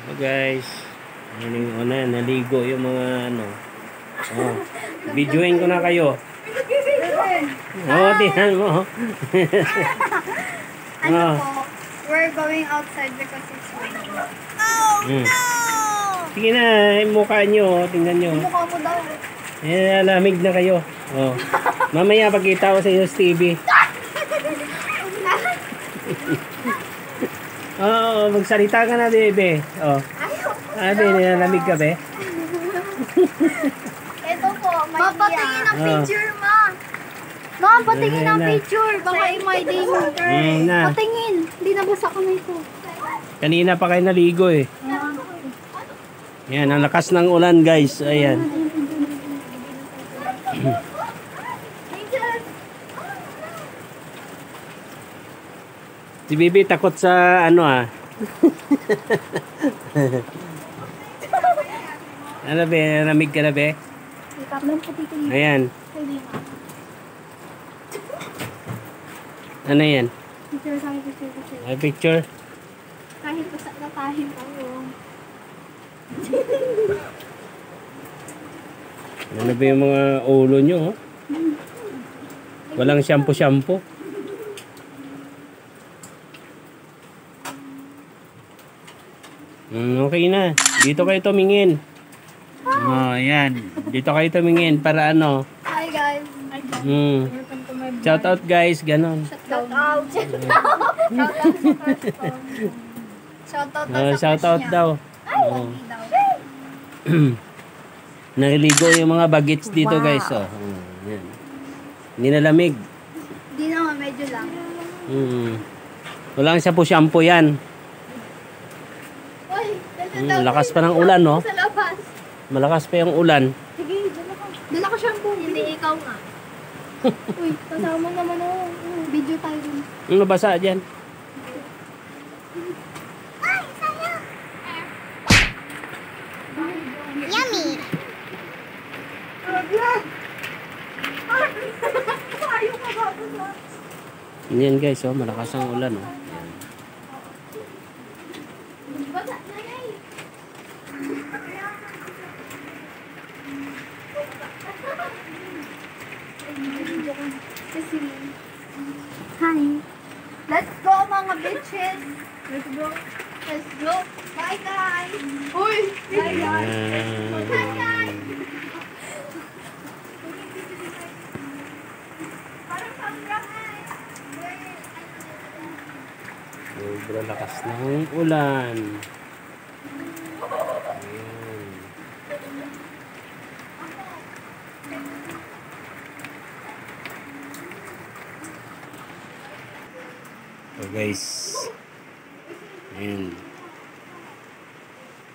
So guys, naligo yung mga ano. Oh, videoin ko na kayo. Oh, tingnan mo. Ano po, we're going outside because it's raining. Oh, no! Sige na, yung mukha nyo, tingnan nyo. Yung mukha mo daw. Lamig na kayo. Oh. Mamaya pagkita ko sa inyo sa TV. Oo, magsalita ka na, bebe. Oh. Nilalamig ka, be? Ito po, may patingin ang picture, ma. Ma, patingin ang picture. Baka may day mo. Patingin. Hindi nabasa ko na ito. Kanina pa kayo naligo eh. Yan, ang lakas ng ulan, guys. Ayan. Si Bibi takot sa ano ah. Ano be? Nalamig ka na be? Ayan. Ano yan? Picture sa akin, picture. Ay, picture? Kahit basta natahin tayo. Ano ba yung mga ulo nyo? Oh? Walang shampoo. Okay na. Dito kayo tumingin. Oh, ayan. Dito kayo tumingin para ano. Hi guys. Welcome to my vlog. Shout out guys, ganon. Shout out. Shout out daw. Oh. Naliligo yung mga bagets dito guys. Oh. Ayan. Hindi na lamig. Hindi naman, medyo lang. Walang shampoo yan. Lakas pa ng ulan, no? Sa labas. Malakas pa yung ulan. Sige, dala ka shampoo. Hindi, ikaw nga. Uy, kasama naman oh. Video tayo dun. Nabasa dyan. Ay, saya! Yummy! Ayaw ka ba? Yan guys, oh, malakas ang ulan, oh. Hi. Let's go mga bitches. Let's go. Bye guys. Uy. Bye guys. Bye guys. Sobrang lakas ng ulan. So guys, ayan.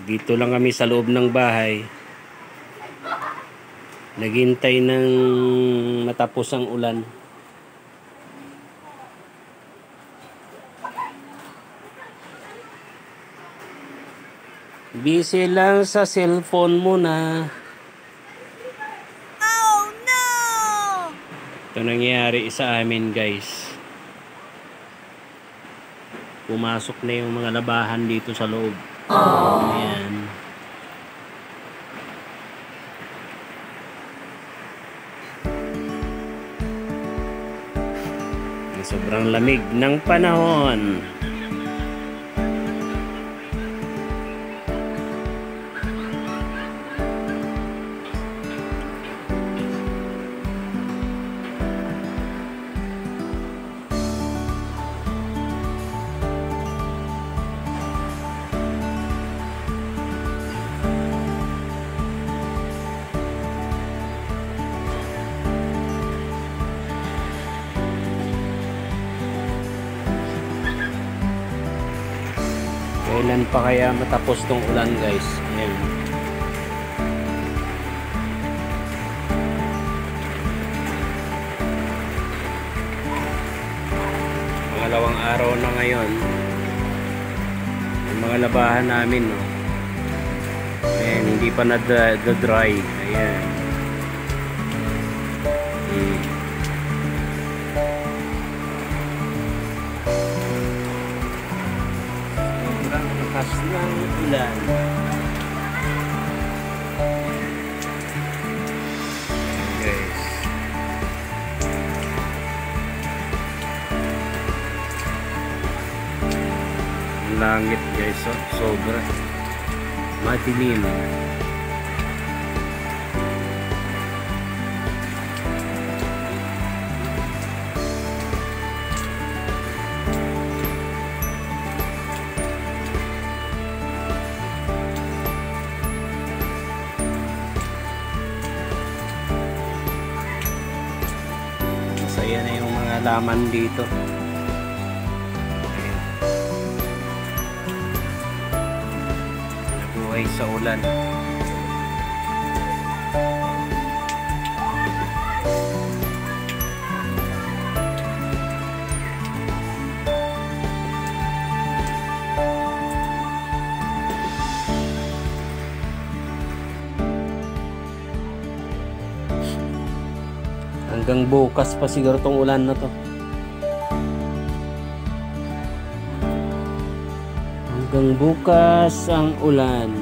Dito lang kami sa loob ng bahay. Naghintay ng matapos ang ulan. Busy lang sa cellphone muna. Oh no! Ito nangyayari sa amin guys. Pumasok na yung mga labahan dito sa loob. Ayan. Sobrang lamig ng panahon. Kailan pa kaya matapos tong ulan guys? Ayan. Pangalawang araw na ngayon. Yung mga labahan namin, no? Ayan, hindi pa na-dry. Ayan. lakas ng ulan. Guys. Ang langit guys, oh, sobra. Madilim. Masaya na yung mga laman dito. Nabuhay sa ulan. Hanggang bukas pa siguro tong ulan na to. Hanggang bukas ang ulan.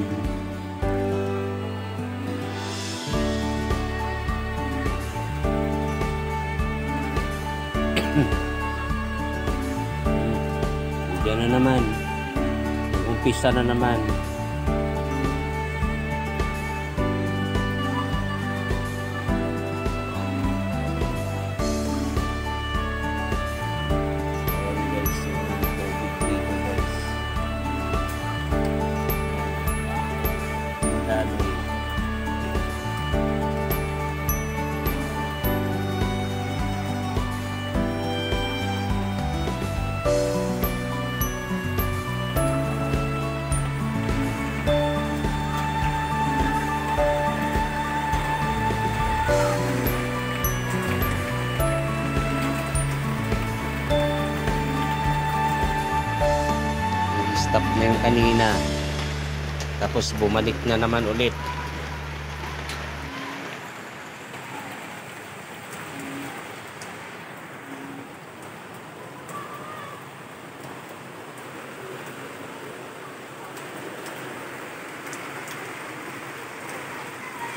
Diyan na naman. Umpisa na naman. Stop na yung kanina, tapos bumalik na naman ulit.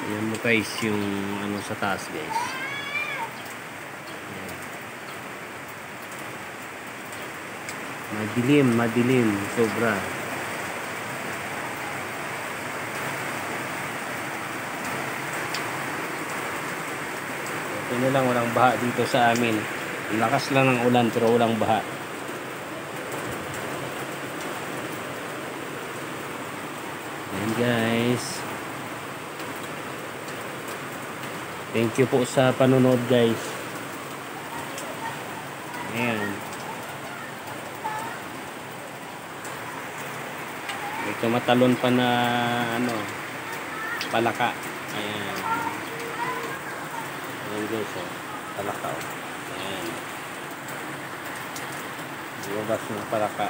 Ayan mo guys yung ano sa taas guys. Madilim, sobra. Ito na lang, walang baha dito sa amin. Ang lakas lang ng ulan pero walang baha. Ayan guys. Thank you po sa panonood guys. Ayan. May tumatalon pa na ano, palaka. Ayan. Ayan guys, oh. Palaka, oh. Ayan. Lumabas ng palaka.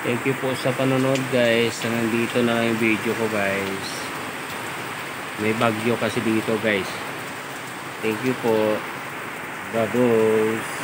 Thank you po sa panonood guys. Nandito na yung video ko guys. May bagyo kasi dito guys. Thank you po. Bye-bye.